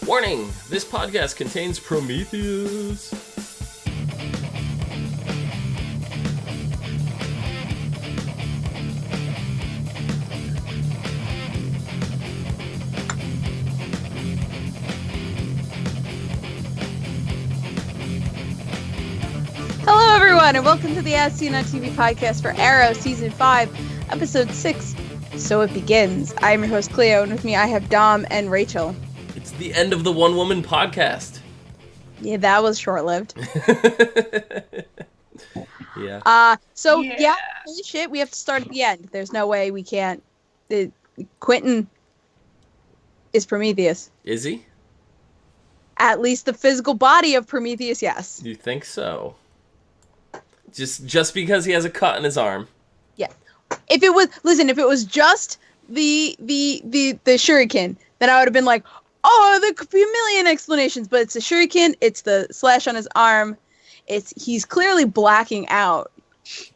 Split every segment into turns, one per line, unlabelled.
Warning! This podcast contains Prometheus.
Hello everyone, and welcome to the As Seen on TV podcast for Arrow Season 5, Episode 6, So It Begins. I'm your host Clio, and with me I have Dom and Rachel.
It's the end of the one-woman podcast.
Yeah, that was short-lived.
Yeah.
Holy shit, we have to start at the end. There's no way we can't. Quentin is Prometheus.
Is he?
At least the physical body of Prometheus, yes.
You think so? Just because he has a cut in his arm.
Yeah. If it was just the shuriken, then I would have been like, oh, there could be a million explanations, but it's a shuriken, it's the slash on his arm, he's clearly blacking out.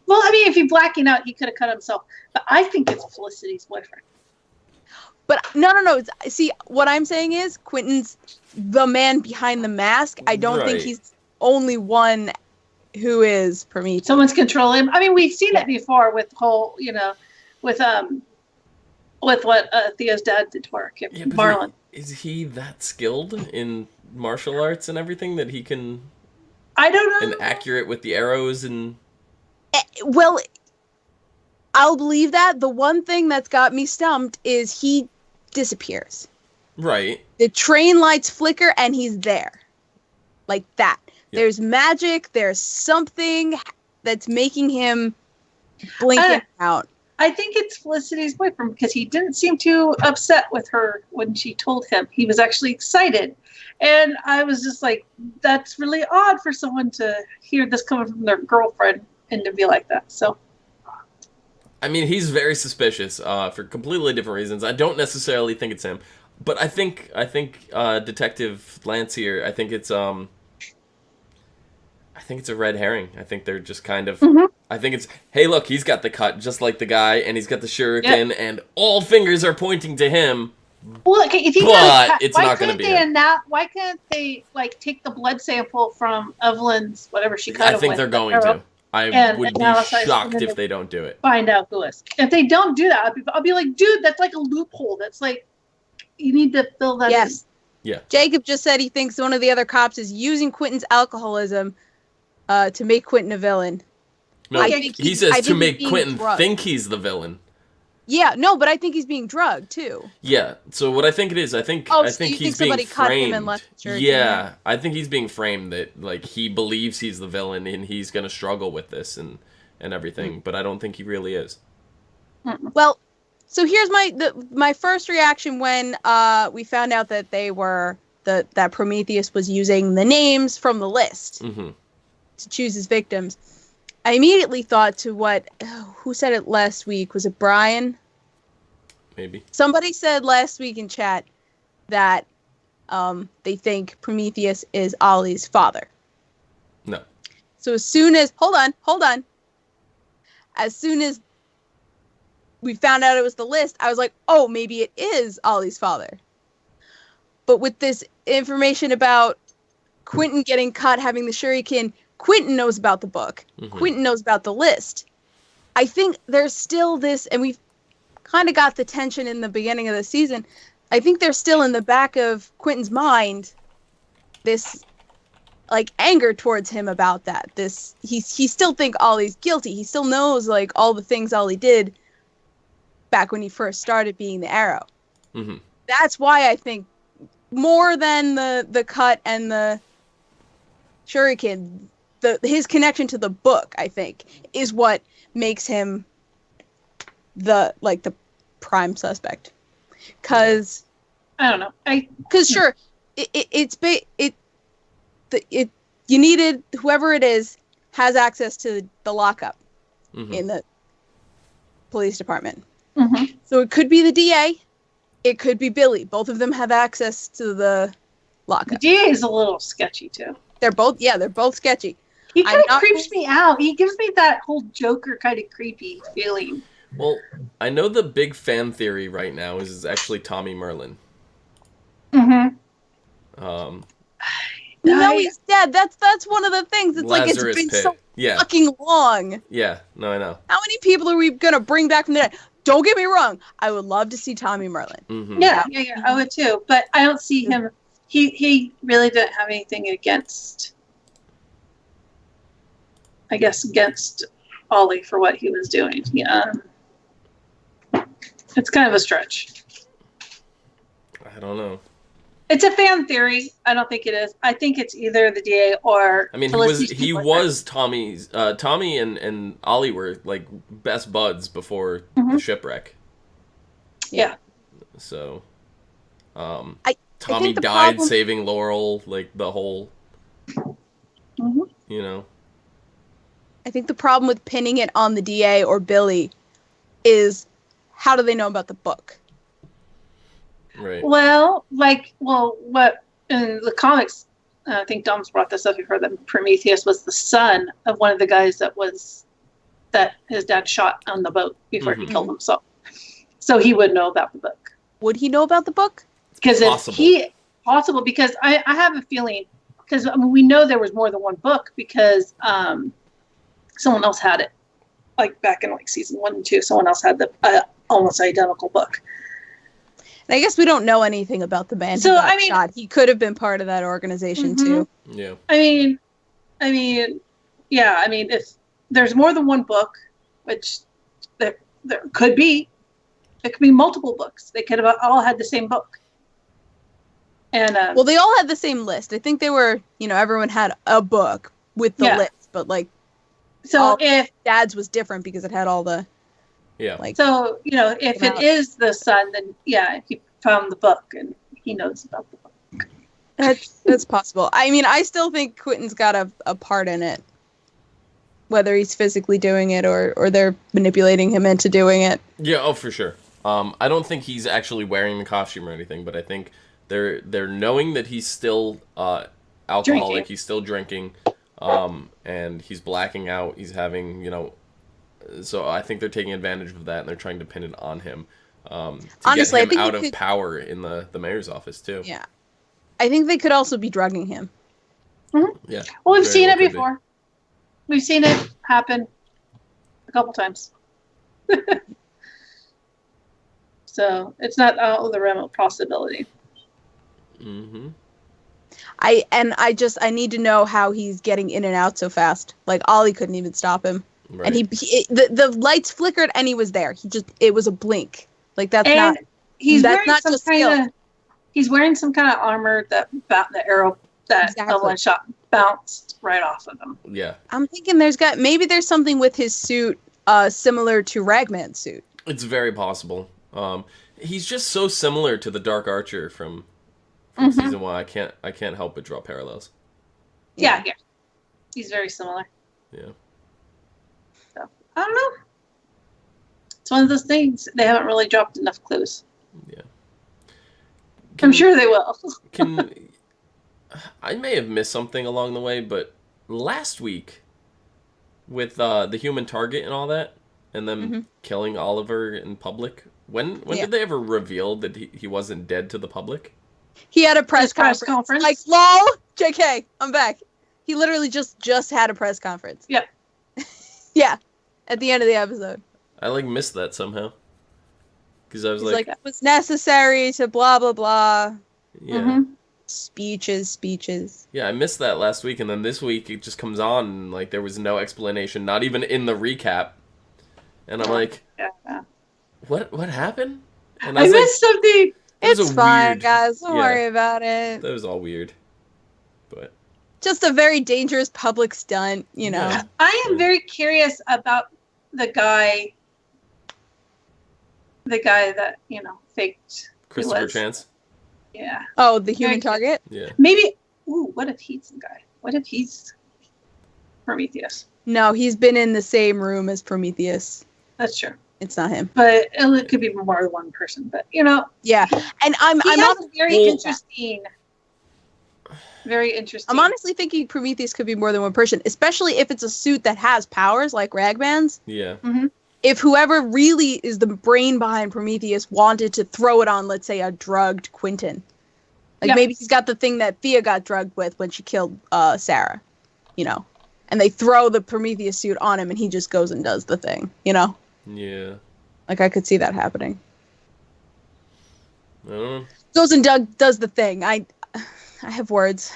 Well, I mean, if he's blacking out, he could have cut himself. But I think it's Felicity's boyfriend.
But no. See, what I'm saying is Quentin's the man behind the mask. I don't think he's only one who is Prometheus.
Someone's controlling him. I mean, we've seen it before with with what Theo's dad did to her, Marlon.
Is he that skilled in martial arts and everything that he can?
I don't know.
And accurate with the arrows and.
Well, I'll believe that. The one thing that's got me stumped is he disappears.
Right.
The train lights flicker and he's there. Like that. Yep. There's magic. There's something that's making him blink out.
I think it's Felicity's boyfriend because he didn't seem too upset with her when she told him. He was actually excited. And I was just like, that's really odd for someone to hear this coming from their girlfriend and to be like that. So,
I mean, he's very suspicious for completely different reasons. I don't necessarily think it's him, but I think Detective Lance here. I think it's a red herring. I think they're just kind of. Mm-hmm. I think it's, hey, look, he's got the cut just like the guy, and he's got the shuriken, and all fingers are pointing to him.
Well, okay, if he
but it's not going to be him.
Why can't they take the blood sample from Evelyn's whatever she cut?
I think they're going to. I would be shocked if they don't do it.
Find out who is. If they don't do that, I'll be like, dude, that's like a loophole. That's like, you need to fill that in.
Yeah.
Jacob just said he thinks one of the other cops is using Quentin's alcoholism to make Quentin a villain.
No, he says to make Quentin think he's the villain.
Yeah, no, but I think he's being drugged too.
Yeah, so what I think it is, I think he's being framed. Cut him and left yeah, I think he's being framed that like he believes he's the villain and he's gonna struggle with this and everything, but I don't think he really is.
Well, so here's my first reaction when we found out that that Prometheus was using the names from the list to choose his victims. I immediately thought to who said it last week? Was it Brian?
Maybe. Somebody
said last week in chat that they think Prometheus is Ollie's father.
No.
So as soon as... Hold on. As soon as we found out it was the list, I was like, oh, maybe it is Ollie's father. But with this information about Quentin getting cut, having the shuriken... Quentin knows about the book. Mm-hmm. Quentin knows about the list. I think there's still this, and we've kind of got the tension in the beginning of the season. I think there's still in the back of Quentin's mind this, like, anger towards him about that. This he still think Ollie's guilty. He still knows like all the things Ollie did back when he first started being the Arrow.
Mm-hmm.
That's why I think more than the cut and the shuriken. His connection to the book, I think, is what makes him the prime suspect. Cause
I don't know.
Sure, you needed whoever it is has access to the lockup in the police department. Mm-hmm. So it could be the DA, it could be Billy. Both of them have access to the lockup.
The DA is a little sketchy too.
They're both sketchy.
He kind of creeps me out. He gives me that whole Joker kind of creepy feeling.
Well, I know the big fan theory right now is actually Tommy Merlin.
Mm-hmm.
He's dead. That's one of the things. It's
Lazarus
like it's been
Pit.
so fucking long.
Yeah, no, I know.
How many people are we gonna bring back from the dead? Don't get me wrong. I would love to see Tommy Merlin.
Mm-hmm.
Yeah, I would too. But I don't see him. He really didn't have anything against, I guess, against Ollie for what he was doing. Yeah, it's kind of a stretch.
I don't know.
It's a fan theory. I don't think it is. I think it's either the DA or.
I mean, he was Tommy's. Tommy and Ollie were like best buds before the shipwreck.
Yeah.
So,
Tommy
died saving Laurel, like the whole. You know.
I think the problem with pinning it on the DA or Billy is how do they know about the book?
Right.
Well, what in the comics, I think Dom's brought this up before, that Prometheus was the son of one of the guys that his dad shot on the boat before he killed himself. So he would know about the book.
Would he know about the book?
Because possible, because I have a feeling, because we know there was more than one book, because someone else had it, like back in like season 1 and 2, someone else had the almost identical book.
And I guess we don't know anything about the man who got shot. He could have been part of that organization too.
Yeah.
I mean, if there's more than one book, which there could be, it could be multiple books. They could have all had the same book. And
well, they all had the same list. I think they were, everyone had a book with the list, but like,
so if
Dad's was different because it had all the.
Yeah.
Like,
so, if it is the son, then he found the book and he knows about the book.
That's possible. I mean, I still think Quentin's got a part in it. Whether he's physically doing it or they're manipulating him into doing it.
Yeah, for sure. I don't think he's actually wearing the costume or anything, but I think they're knowing that he's still alcoholic, drinking. He's still drinking, and he's blacking out, he's having, so I think they're taking advantage of that, and they're trying to pin it on him.
Honestly,
get him out of power in the mayor's office, too.
Yeah. I think they could also be drugging him.
Mm-hmm.
Yeah.
Well, we've seen it before. We've seen it happen a couple times. So it's not out of the realm of possibility.
Mm-hmm.
I need to know how he's getting in and out so fast. Like Ollie couldn't even stop him.
Right.
And the lights flickered and he was there. It was a blink. Like that's
and
not. He's
wearing some kind of armor that the arrow that Evelyn shot bounced right off of him.
Yeah.
I'm thinking maybe there's something with his suit similar to Ragman's suit.
It's very possible. He's just so similar to the Dark Archer from season 1. I can't help but draw parallels.
Yeah. He's very similar.
Yeah.
So I don't know. It's one of those things. They haven't really dropped enough clues.
Yeah.
I'm sure they will.
I may have missed something along the way, but last week with the human target and all that, and them killing Oliver in public, when did they ever reveal that he wasn't dead to the public?
He had a press conference. Like, lol, JK, I'm back. He literally just had a press conference.
Yeah.
Yeah, at the end of the episode.
I missed that somehow. Because I was
like, it was necessary to blah, blah, blah.
Yeah.
Mm-hmm.
Speeches.
Yeah, I missed that last week, and then this week it just comes on, and there was no explanation, not even in the recap. And I'm like, what happened? And
I missed something.
It's fine, guys. Don't worry about it.
That was all weird. But
just a very dangerous public stunt,
Yeah.
I am very curious about the guy that, faked
Christopher Chance.
Yeah.
Oh, the human target?
Yeah.
Maybe, what if he's the guy? What if he's Prometheus?
No, he's been in the same room as Prometheus.
That's true.
It's not him.
But it could be more than one person. But,
Yeah. And I'm
very interesting. Very interesting.
I'm honestly thinking Prometheus could be more than one person, especially if it's a suit that has powers like Ragman's.
Yeah.
Mm-hmm.
If whoever really is the brain behind Prometheus wanted to throw it on, let's say, a drugged Quentin. Like, maybe he's got the thing that Thea got drugged with when she killed Sarah, you know? And they throw the Prometheus suit on him, and he just goes and does the thing, you know?
Yeah.
Like, I could see that happening.
I don't know.
Goes and does the thing. I have words.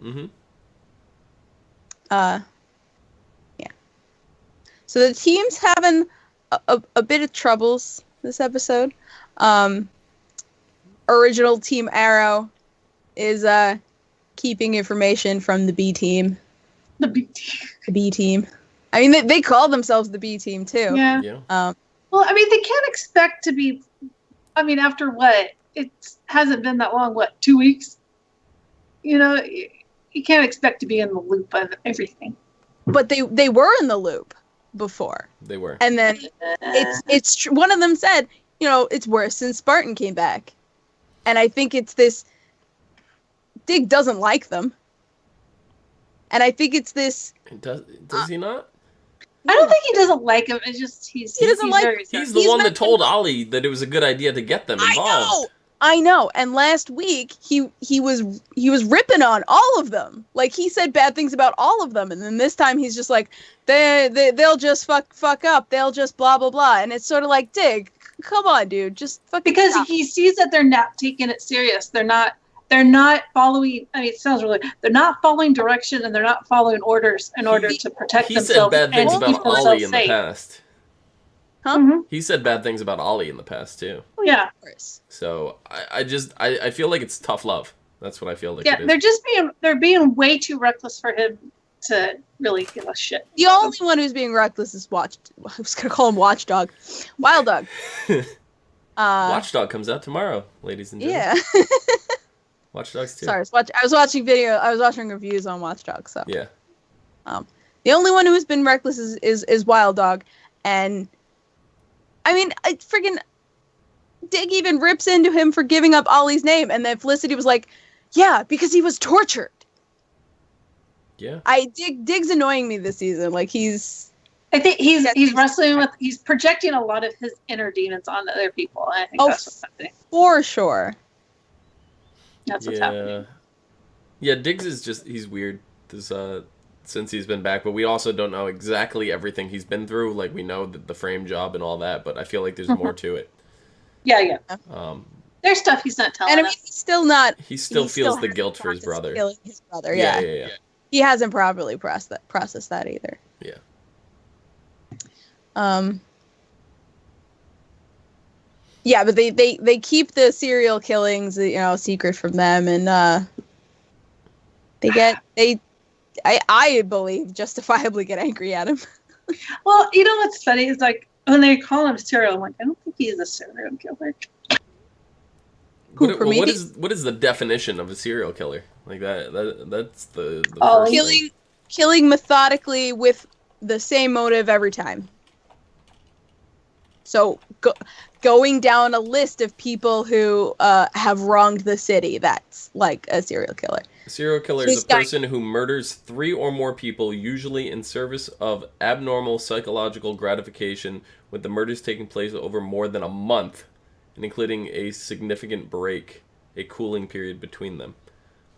Mm-hmm.
Yeah. So the team's having a bit of troubles this episode. Original Team Arrow is keeping information from the B team.
The B team.
The B team. I mean, they call themselves the B team too.
Yeah. Well, I mean, they can't expect to be. I mean, after what? It hasn't been that long. What, 2 weeks? You know, you can't expect to be in the loop of everything.
But they were in the loop before.
They were.
And then it's one of them said, you know, it's worse since Spartan came back. And I think it's this. Dig doesn't like them. And I think it's this.
Does he not?
I don't think he doesn't like him. It's just he's the
one that told Ollie that it was a good idea to get them involved.
I know. And last week he was ripping on all of them. Like, he said bad things about all of them, and then this time he's just like, they'll just fuck up. They'll just blah blah blah. And it's sort of like, Dig, come on, dude, just fucking
because
stop.
He sees that they're not taking it serious. They're not following. I mean, it sounds really. They're not following direction, and they're not following orders in order to protect themselves.
He said bad things about Ollie in the past.
Huh?
Mm-hmm.
He said bad things about Ollie in the past too.
Yeah.
So I feel like it's tough love. That's what I feel like.
Yeah, they're being way too reckless for him to really give a shit.
The only one who's being reckless is I was gonna call him Watchdog, Wild Dog.
Watchdog comes out tomorrow, ladies and gentlemen.
Yeah.
Watch Dogs 2.
Sorry, I was watching reviews on Watch Dogs. So
yeah.
The only one who's been reckless is Wild Dog, and I mean, Dig even rips into him for giving up Ollie's name, and then Felicity was like, "Yeah, because he was tortured."
Yeah.
Dig's annoying me this season. Like,
I think he's wrestling with. He's projecting a lot of his inner demons on other people. And I think that's what's happening.
For sure.
That's what's happening.
Yeah, Diggs is he's weird since he's been back, but we also don't know exactly everything he's been through. Like, we know the frame job and all that, but I feel like there's more to it.
Yeah. There's stuff he's not telling us.
And I mean, he's still not.
He still feels the guilt for his brother.
Killing his brother,
yeah.
He hasn't properly processed that either.
Yeah.
Yeah, but they keep the serial killings, secret from them, and I believe justifiably get angry at him.
Well, you know what's funny is, like, when they call him serial, I'm like, I don't think he is a serial killer.
What is the definition of a serial killer? Like, that's the first thing.
Killing methodically with the same motive every time. So going down a list of people who have wronged the city, that's like a serial killer.
A serial killer is a person who murders 3 or more people, usually in service of abnormal psychological gratification, with the murders taking place over more than a month, and including a significant break, a cooling period between them.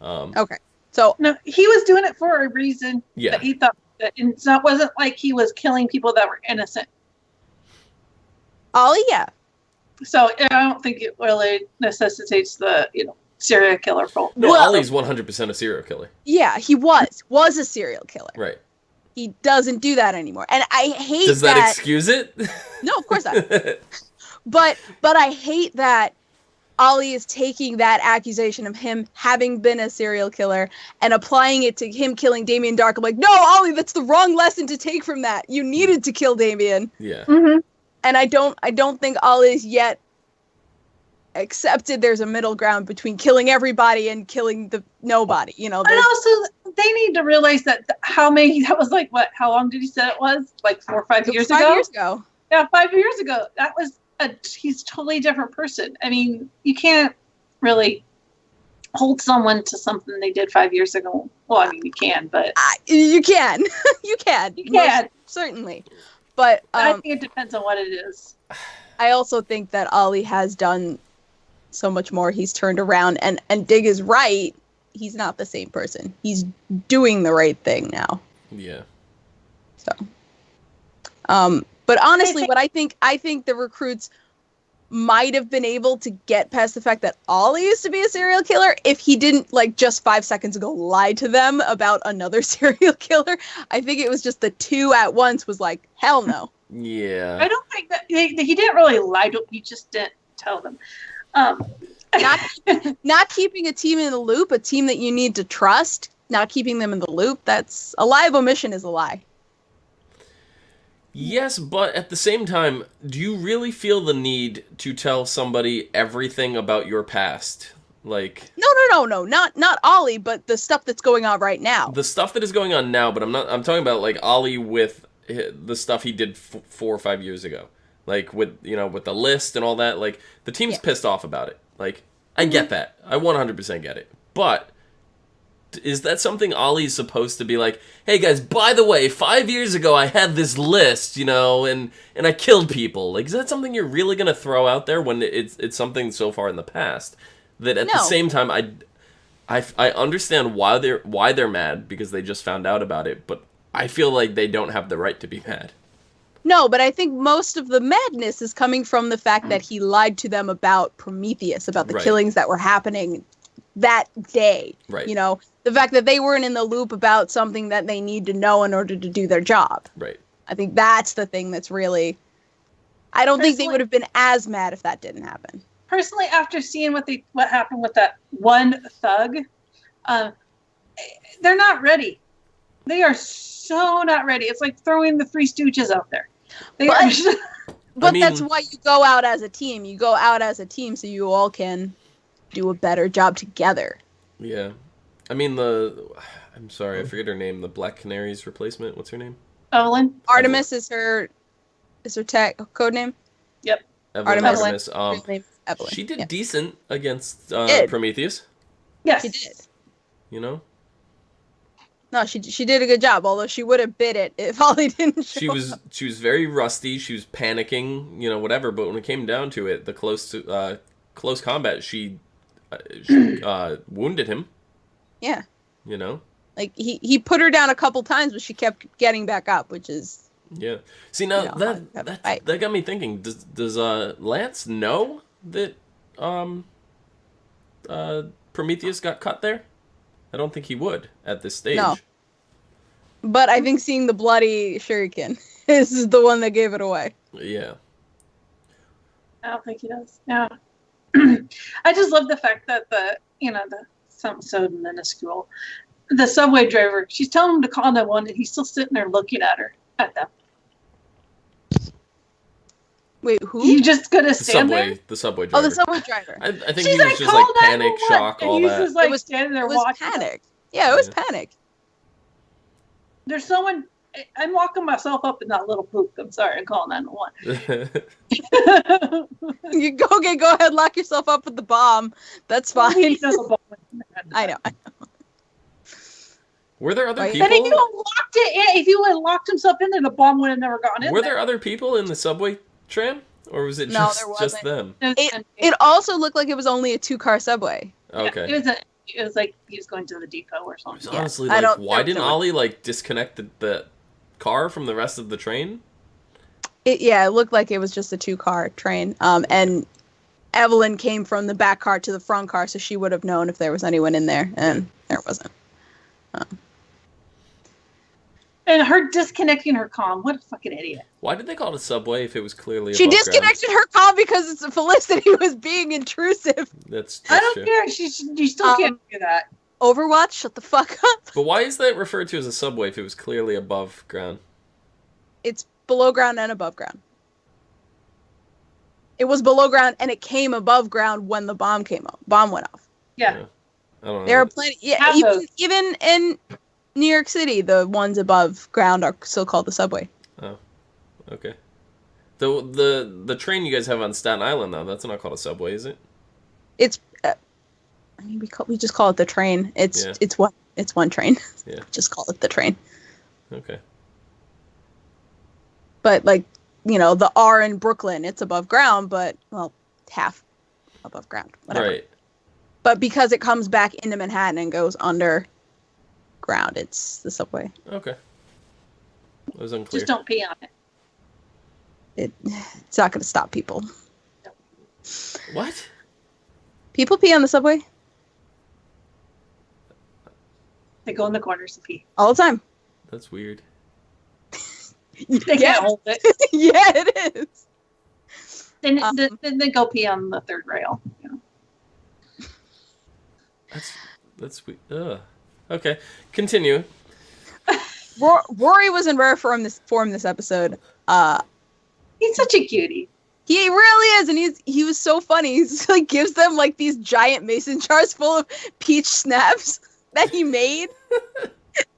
Okay. So
no, he was doing it for a reason.
Yeah.
That he thought that it wasn't like he was killing people that were innocent.
Ollie, yeah.
So I don't think it really necessitates the serial killer role.
No, Ollie's 100% a serial killer.
Yeah, he was a serial killer.
Right.
He doesn't do that anymore, and I hate.
Does that excuse it?
No, of course not. But I hate that Ollie is taking that accusation of him having been a serial killer and applying it to him killing Damien Dark. I'm like, no, Ollie, that's the wrong lesson to take from that. You needed to kill Damien.
Yeah.
Mm-hmm.
And I don't think Ollie's yet accepted there's a middle ground between killing everybody and killing the nobody.
And also, they need to realize that how long did he say it was? Like 4 or 5 years ago?
5 years ago.
Yeah, 5 years ago. That was he's a totally different person. I mean, you can't really hold someone to something they did 5 years ago. Well, I mean, you can, but...
You can. You can. Certainly. But
I think it depends on what it is.
I also think that Ollie has done so much more. He's turned around, and Dig is right. He's not the same person. He's doing the right thing now.
Yeah.
So, but honestly, I think the recruits might have been able to get past the fact that Ollie used to be a serial killer if he didn't, like, just 5 seconds ago lie to them about another serial killer. I think it was just the two at once was like, hell no.
Yeah.
I don't think that he didn't really lie to them. He just didn't tell them.
Not keeping a team in the loop, a team that you need to trust, not keeping them in the loop, that's a lie of omission is a lie.
Yes, but at the same time, do you really feel the need to tell somebody everything about your past? Like,
no, not Ollie, but the stuff that's going on right now.
The stuff that is going on now, but I'm talking about, like, Ollie with the stuff he did 4 or 5 years ago. Like, with the list and all that, like, the team's pissed off about it. Like, I get that. I 100% get it. But is that something Ollie's supposed to be like, hey guys, by the way, 5 years ago I had this list, and I killed people. Like, is that something you're really going to throw out there when it's something so far in the past? That at the same time, I understand why they're mad, because they just found out about it, but I feel like they don't have the right to be mad.
No, but I think most of the madness is coming from the fact that he lied to them about Prometheus, about the killings that were happening that day.
Right.
The fact that they weren't in the loop about something that they need to know in order to do their job.
Right.
I think that's the thing that's really... I don't think they would have been as mad if that didn't happen.
Personally, after seeing what happened with that one thug, they're not ready. They are so not ready. It's like throwing the Three Stooges out there.
But that's why you go out as a team. You go out as a team so you all can do a better job together.
Yeah. I mean, I'm sorry, I forget her name. The Black Canary's replacement. What's her name?
Evelyn.
Artemis is her tech code name.
Yep.
Artemis.
Evelyn.
She did decent against Prometheus.
Yes. She did. No, she did a good job, although she would have bit it if Ollie didn't show up.
She was very rusty, she was panicking, whatever, but when it came down to it, the close combat, she wounded him.
Yeah.
Like,
he put her down a couple times, but she kept getting back up, which is...
Yeah. See, now, that got me thinking, does Lance know that Prometheus got cut there? I don't think he would at this stage.
No. But I think seeing the bloody shuriken is the one that gave it away.
Yeah.
I don't think he does. Yeah. I just love the fact that something so minuscule. The subway driver, she's telling him to call 911, and he's still sitting there looking at them.
Wait, who?
You just gonna stand there?
The subway driver.
Oh, the subway driver.
I think he was just like panic, shock, all that.
Just, like, standing there watching.
Panic. Yeah, it was panic.
There's someone. I'm locking myself up in that little poop. I'm sorry, I'm calling 911.
You go ahead, lock yourself up with the bomb. That's fine. I know.
Were there other people?
Then if you locked it in, if you had locked himself in there, the bomb would have never gone in.
Were there other people in the subway tram, or was it just them?
It also looked like it was only a 2-car subway.
Okay.
Yeah, it was like he was going to the depot or something.
Honestly, why didn't Ollie disconnect the car from the rest of the train?
It looked like it was just a 2-car train. And Evelyn came from the back car to the front car, so she would have known if there was anyone in there, and there wasn't.
And her disconnecting her comm. What a fucking idiot.
Why did they call it a subway if it was clearly
She disconnected
ground?
her comm because Felicity was being intrusive.
That's
I don't
true.
care. You still can't do that.
Overwatch, shut the fuck up.
But why is that referred to as a subway if it was clearly above ground?
It's below ground and above ground. It was below ground and it came above ground when the bomb went off.
Yeah.
I don't know.
There are plenty. Yeah, even in New York City, the ones above ground are still called the subway.
Oh, okay. The train you guys have on Staten Island, though, that's not called a subway, is it?
It's. We just call it the train. It's one train.
Yeah.
Just call it the train.
Okay.
But the R in Brooklyn, it's above ground, but half. above ground. Whatever.
Right.
But because it comes back into Manhattan and goes underground, it's the subway.
Okay. That was unclear.
Just don't pee on it.
It's not going to stop people.
What?
People pee on the subway?
They go in the corners to pee.
All the time.
That's weird.
They can't hold it.
Yeah, it is.
Then they go pee on the third rail. You know.
That's weird. Ugh. Okay, continue.
Rory was in rare form this episode.
He's such a cutie.
He really is, and he was so funny. He like gives them like these giant mason jars full of peach snaps that he made.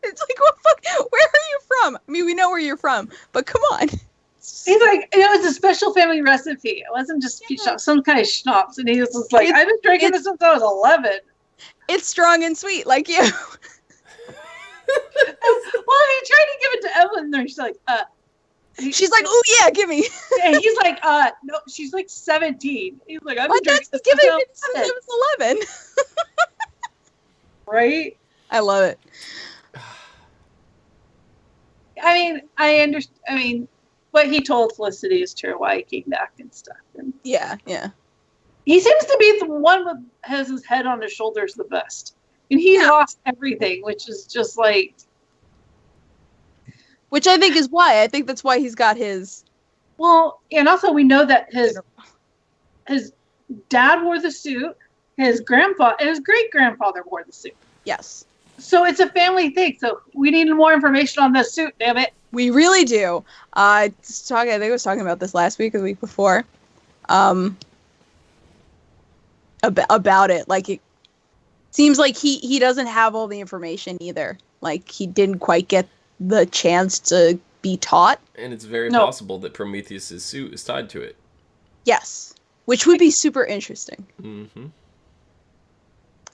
It's like, what fuck? Where are you from? I mean, we know where you're from, but come on.
He's like, it was a special family recipe. It wasn't just some kind of schnapps. And he was just like, I've been drinking this since I was 11.
It's strong and sweet, like you.
Well, he tried to give it to Evelyn, and she's like,
She's like, oh yeah, give me.
And he's like, no, she's like 17. He's like, I've been drinking this
since
since
I was 11.
Right?
I love it.
I mean, I understand. I mean, what he told Felicity is true. Why he came back and stuff. And
Yeah.
he seems to be the one that has his head on his shoulders the best, and he lost everything, which is just like.
Which I think is why. I think that's why he's got his.
Well, and also we know that his dad wore the suit, his grandpa and his great grandfather wore the suit.
Yes.
So it's a family thing. So we need more information on this suit. Damn it.
We really do. I think I was talking about this last week or the week before. About it. Like, it seems like he doesn't have all the information either. Like, he didn't quite get the chance to be taught.
And it's very possible that Prometheus's suit is tied to it.
Yes. Which would be super interesting.
Mm-hmm.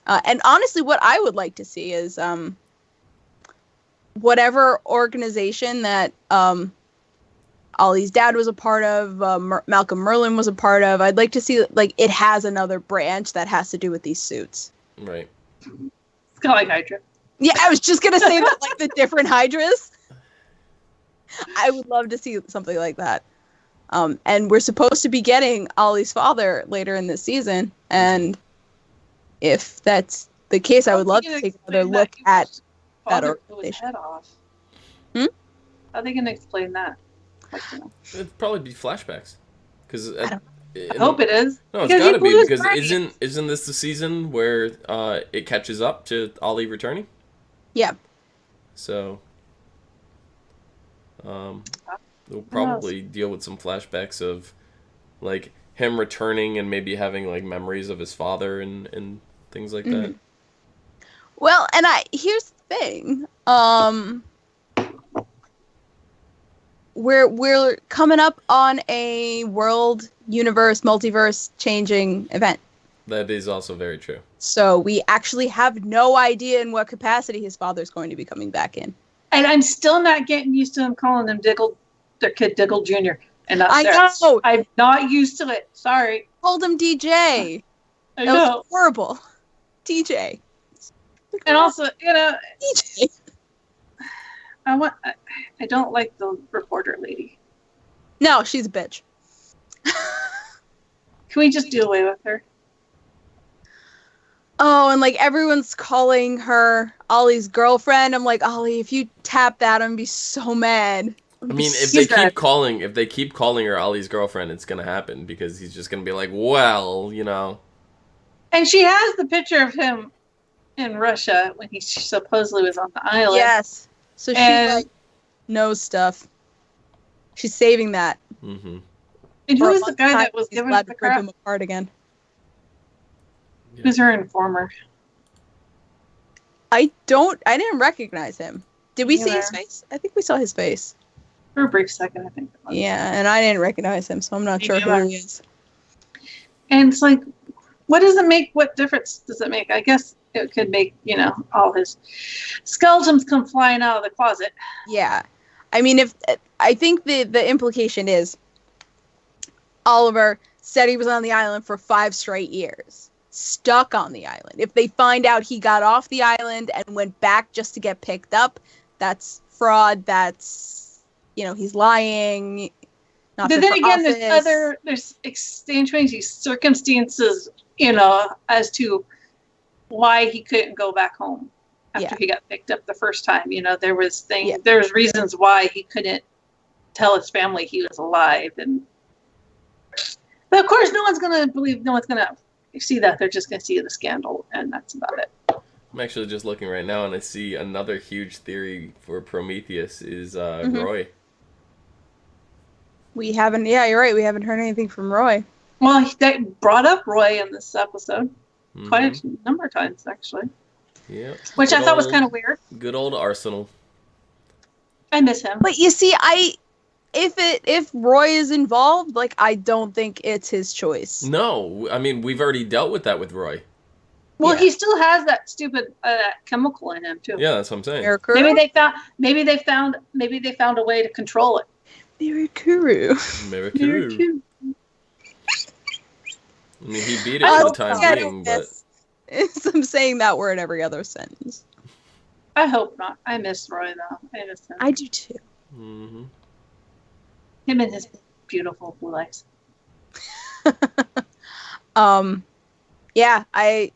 And honestly, what I would like to see is whatever organization that Ollie's dad was a part of, Malcolm Merlin was a part of, I'd like to see like it has another branch that has to do with these suits.
Right.
It's kind of like Hydra.
Yeah, I was just going to say that, like the different Hydras. I would love to see something like that. And we're supposed to be getting Ollie's father later in this season, and if that's the case, I would love to take another look at that organization.
Head off.
Hmm?
How are they going to explain that?
It'd probably be flashbacks. Because
I hope it is.
No, it's got to be, because isn't this the season where it catches up to Ollie returning?
Yeah.
So they'll probably deal with some flashbacks of like him returning and maybe having like memories of his father and things like that.
Well, and here's the thing. We're coming up on a world, universe, multiverse changing event.
That is also very true.
So we actually have no idea in what capacity his father's going to be coming back in.
And I'm still not getting used to him calling them their kid Diggle Jr. And
I know.
I'm not used to it. Sorry.
Told him DJ.
I
that
know.
was horrible. DJ.
And also,
DJ.
I don't like the reporter lady.
No, she's a bitch.
Can we just do away with her?
Oh, and like everyone's calling her Ollie's girlfriend. I'm like, Ollie, if you tap that, I'm gonna be so mad.
I mean, if they keep calling her Ollie's girlfriend, it's gonna happen because he's just gonna be like, well,
And she has the picture of him in Russia when he supposedly was on the island.
Yes. So she knows stuff. She's saving that.
Mm-hmm.
And who is the guy that was giving her the crap?
Rip him apart again.
Yeah.
Who's her informer?
I didn't recognize him. Did we see his face? I think we saw his face.
For a brief second, I think.
Yeah, and I didn't recognize him, so I'm not sure who he is.
And it's like, what difference does it make? I guess it could make, all his skeletons come flying out of the closet.
Yeah. I mean, I think the implication is Oliver said he was on the island for 5 straight years. Stuck on the island. If they find out he got off the island and went back just to get picked up, that's fraud. That's, he's lying.
But then again, there's these circumstances, as to why he couldn't go back home after he got picked up the first time. There was reasons why he couldn't tell his family he was alive, but of course, no one's gonna see that. They're just gonna see the scandal, and that's about it.
I'm actually just looking right now, and I see another huge theory for Prometheus is Roy.
We haven't. Yeah, you're right. We haven't heard anything from Roy.
Well, they brought up Roy in this episode quite a number of times, actually.
Yeah.
Which I thought was kind of weird.
Good old Arsenal.
I miss him.
But you see, if Roy is involved, I don't think it's his choice.
No, I mean we've already dealt with that with Roy.
Well, he still has that stupid chemical in him too.
Yeah, that's what I'm saying.
Maybe they found a way to control it.
Mirakuru.
I mean, he beat it for the time being, but
I'm saying that word every other sentence.
I hope not. I miss Roy though. I miss him.
I do too.
Mm-hmm.
Him and his beautiful blue eyes.
Yeah, I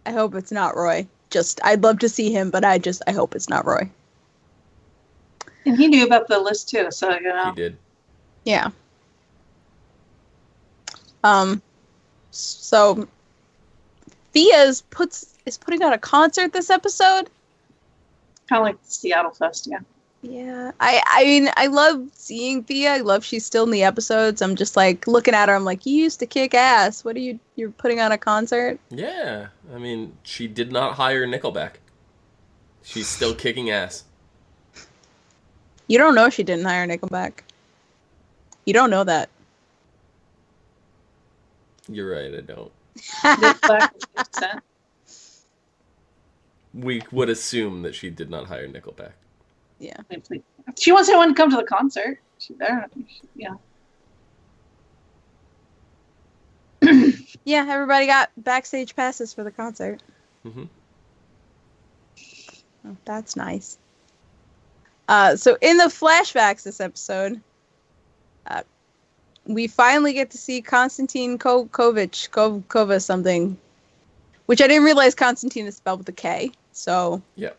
hope it's not Roy. I'd love to see him, but I hope it's not Roy.
And he knew about the list too, so
He did.
Yeah. So Thea is putting on a concert this episode.
Kind of like the Seattle Fest, yeah.
Yeah, I mean, I love seeing Thea. I love she's still in the episodes. I'm just looking at her. I'm like, you used to kick ass. What are you're putting on a concert?
Yeah, I mean, she did not hire Nickelback. She's still kicking ass.
You don't know she didn't hire Nickelback. You don't know that.
You're right, I don't.
Nickelback.
We would assume that she did not hire Nickelback.
Yeah.
She wants everyone to come to the concert. She better. Yeah.
Yeah, everybody got backstage passes for the concert.
Mm-hmm.
Oh, that's nice. So in the flashbacks this episode, we finally get to see Konstantin Kova something, which I didn't realize Konstantin is spelled with a K. So
yeah,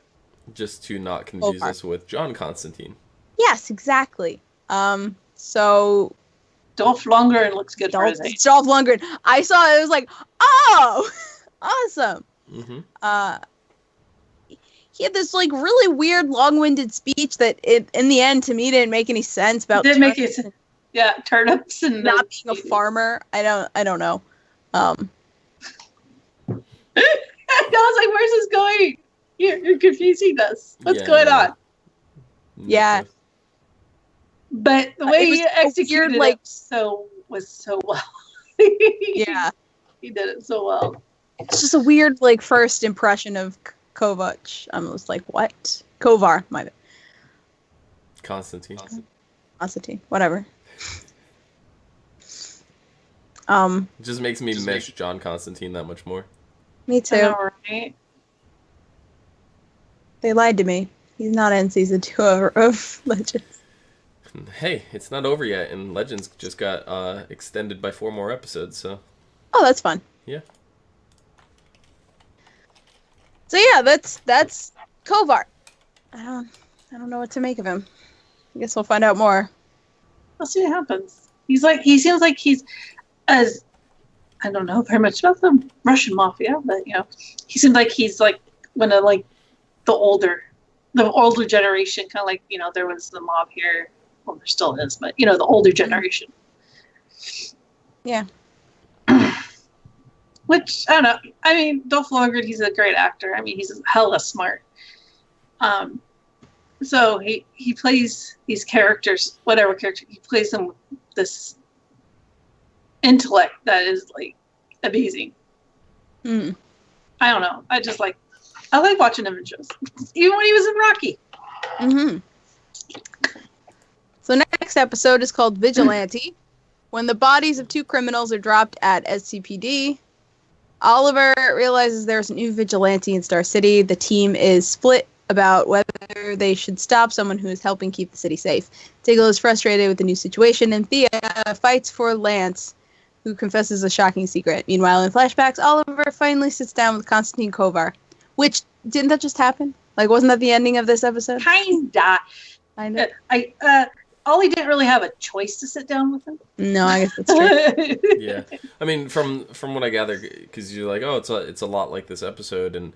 just to not confuse us with John Constantine.
Yes, exactly. So
Dolph Lundgren looks good for his age.
Dolph Lundgren. I saw it. I was like, oh, awesome.
Mm-hmm.
He had this really weird, long-winded speech that in the end to me didn't make any sense about.
Didn't make it. Yeah, turnips and
not being a farmer. I don't know.
I was like, "Where's this going? You're confusing us. What's going on?"
Yeah.
But the way he executed it was so well.
Yeah.
He did it so well.
It's just a weird first impression of Kovac. I'm just like, what? Kovar, my bad.
Constantine,
whatever.
It just makes me miss John Constantine that much more.
Me too.
I know, right?
They lied to me. He's not in season 2 of Legends.
Hey, it's not over yet, and Legends just got extended by 4 more episodes, so...
Oh, that's fun.
Yeah.
So yeah, that's Kovar. I don't know what to make of him. I guess we'll find out more.
We'll see what happens. He seems like he's as I don't know very much about the Russian mafia, but he seems like he's one of the older generation, kind of there was the mob here. Well, there still is, but the older generation.
Yeah.
Which, I don't know. I mean, Dolph Lundgren, he's a great actor. I mean, he's hella smart. So he plays these characters, whatever character, he plays them with this intellect that is, amazing.
Mm.
I don't know. I like watching him in shows. Even when he was in Rocky.
Mm-hmm. So next episode is called Vigilante. When the bodies of 2 criminals are dropped at SCPD, Oliver realizes there's a new vigilante in Star City. The team is split about whether they should stop someone who is helping keep the city safe. Diggle is frustrated with the new situation, and Thea fights for Lance, who confesses a shocking secret. Meanwhile, in flashbacks, Oliver finally sits down with Konstantin Kovar. Which, didn't that just happen? Like, wasn't that the ending of this episode?
Kinda.
I know.
Ollie didn't really have a choice to sit down with him.
No, I guess that's true.
Yeah. I mean, from what I gather, because you're like, oh, it's a lot like this episode, and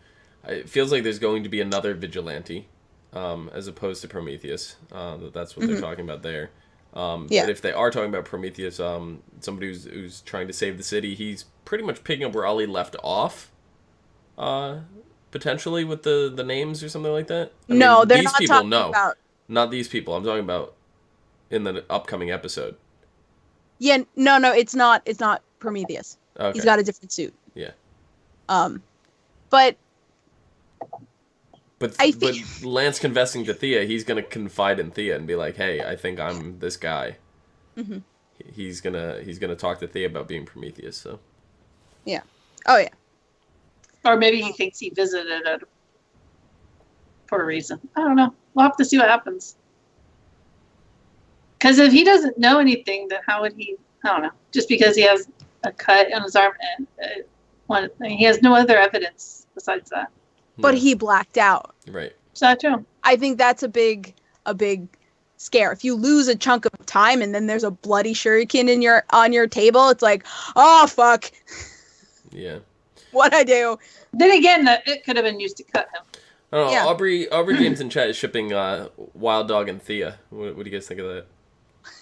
it feels like there's going to be another vigilante, as opposed to Prometheus. That's what they're talking about there.
Yeah.
But if they are talking about Prometheus, somebody who's trying to save the city, he's pretty much picking up where Ollie left off, potentially with the names or something like that. I
no,
mean,
they're
these
not
people
talking
know.
about...
Not these people. I'm talking about in the upcoming episode.
Yeah, no, it's not Prometheus.
Okay.
He's got a different suit.
Yeah.
But
Lance confessing to Thea, he's gonna confide in Thea and be like, "Hey, I think I'm this guy." Mm-hmm. He's gonna talk to Thea about being Prometheus. So.
Yeah. Oh yeah.
Or maybe he thinks he visited it for a reason. I don't know. We'll have to see what happens. Because if he doesn't know anything, then how would he? I don't know. Just because he has a cut on his arm, and he has no other evidence besides that.
But he blacked out.
Right.
Is that true?
I think that's a big scare. If you lose a chunk of time and then there's a bloody shuriken on your table, it's like, oh fuck.
Yeah.
What'd I do?
Then again, it could have been used to cut him.
I don't know. Aubrey James in chat is shipping Wild Dog and Thea. What do you guys think of that?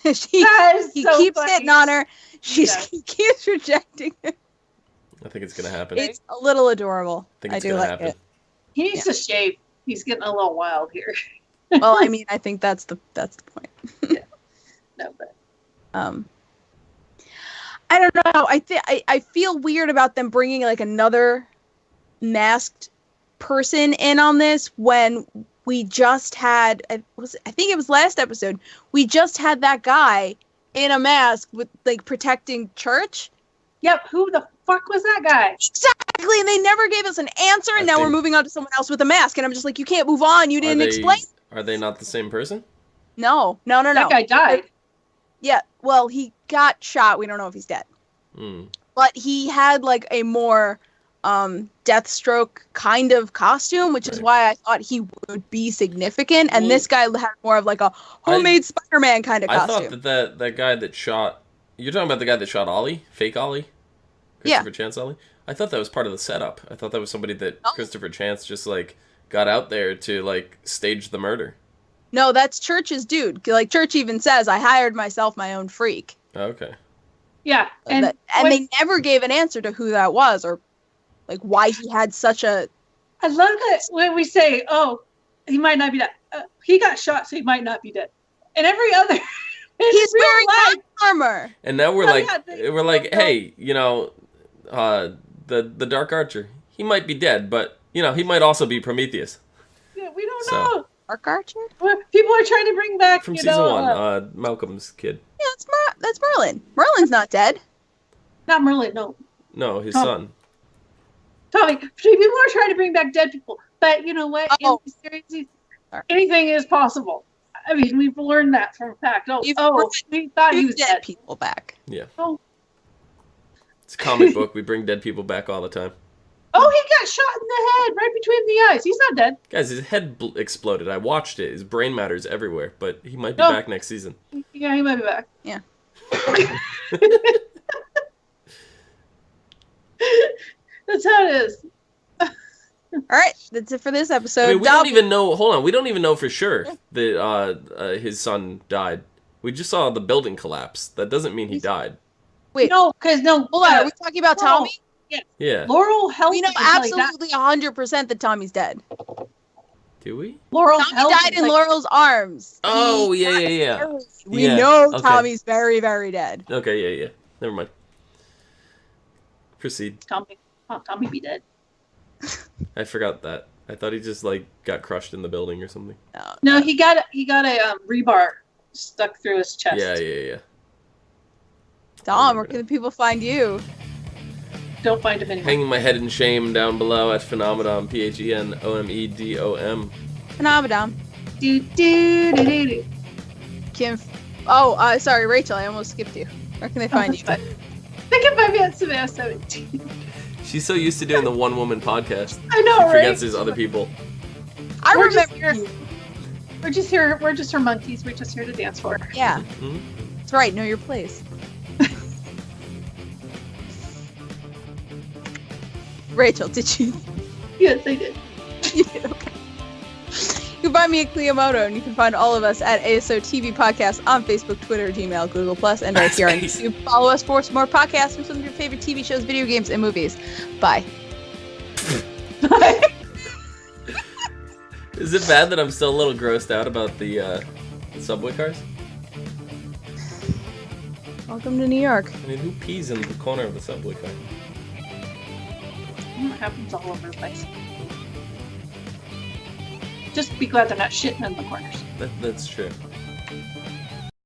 He
so
keeps
funny.
hitting on her. He keeps rejecting her.
I think it's gonna happen.
It's a little adorable.
I think it's
do
gonna
like
happen.
it.
He needs to shave. He's getting a little wild here.
Well, I mean, I think that's the point.
Yeah. No, but
I don't know. I feel weird about them bringing like another masked person in on this when we just had I think it was last episode. We just had that guy in a mask with like protecting Church.
Yep. Who the fuck was that guy?
Exactly, and they never gave us an answer, and now we're moving on to someone else with a mask, and I'm just like, you can't move on. You didn't explain.
Are they not the same person?
No.
That guy died.
Yeah. Well, he got shot. We don't know if he's dead. But he had like a more Deathstroke kind of costume, which is why I thought he would be significant. And this guy had more of like a homemade Spider-Man kind of costume.
I thought that guy that shot... You're talking about the guy that shot Ollie? Fake Ollie? Christopher Chance Ollie? I thought that was part of the setup. I thought that was somebody that Christopher Chance just like got out there to like stage the murder.
No, that's Church's dude. Like Church even says, I hired myself my own freak.
Okay.
Yeah.
And they never gave an answer to who that was or like why he had such a...
I love that when we say, oh, he might not be dead. He got shot, so he might not be dead. And every other...
He's wearing body armor.
And now we're hey, you know, the Dark Archer, he might be dead, but, you know, he might also be Prometheus.
Yeah, we don't know.
Dark Archer?
People are trying to bring back,
from season 1, Malcolm's kid.
Yeah, that's Merlin. Merlin's not dead.
Not Merlin, no.
No, his son.
Tommy, people are trying to bring back dead people, but you know what? In the series, anything is possible. I mean, we've learned that from fact. We thought he was dead.
People back.
Yeah.
Oh.
It's a comic book. We bring dead people back all the time.
Oh, he got shot in the head, right between the eyes. He's not dead.
Guys, his head exploded. I watched it. His brain matter's everywhere, but he might be back next season.
Yeah, he might be back.
Yeah.
That's how it is.
All right, that's it for this episode.
I mean, we don't even know. Hold on, we don't even know for sure that his son died. We just saw the building collapse. That doesn't mean he died.
Wait,
hold on.
Are we talking about Tommy?
Yeah.
Laurel Health.
We know absolutely 100% that Tommy's dead.
Do we?
Laurel
Tommy died in Laurel's arms.
Oh, yeah.
We know Tommy's very, very dead.
Okay, yeah. Never mind. Proceed.
Tommy be dead.
I forgot that. I thought he just like got crushed in the building or something.
No, he got a rebar stuck through his chest.
Yeah.
Dom, where can the people find you?
Don't find him anymore.
Hanging my head in shame down below at Phenomenon, PHENOMEDOM.
Phenomenon. Kim. Sorry, Rachel, I almost skipped you. Where can they find you?
They can find me at Savannah17.
She's so used to doing the one-woman podcast.
I know,
she
right?
forgets there's other people.
We're just here. We're just her monkeys. We're just here to dance for her.
Yeah. That's right. Know your place. Rachel, did you?
Yes, I did.
You did, okay. You can find me at Clio, and you can find all of us at ASO TV Podcast on Facebook, Twitter, Gmail, Google+, and right here on YouTube. Follow us for some more podcasts from some of your favorite TV shows, video games, and movies. Bye.
Bye.
Is it bad that I'm still a little grossed out about the subway cars?
Welcome to New York.
I mean, who pees in the corner of the subway car?
It happens all over the place. Just be glad they're not shitting in the corners.
That's true.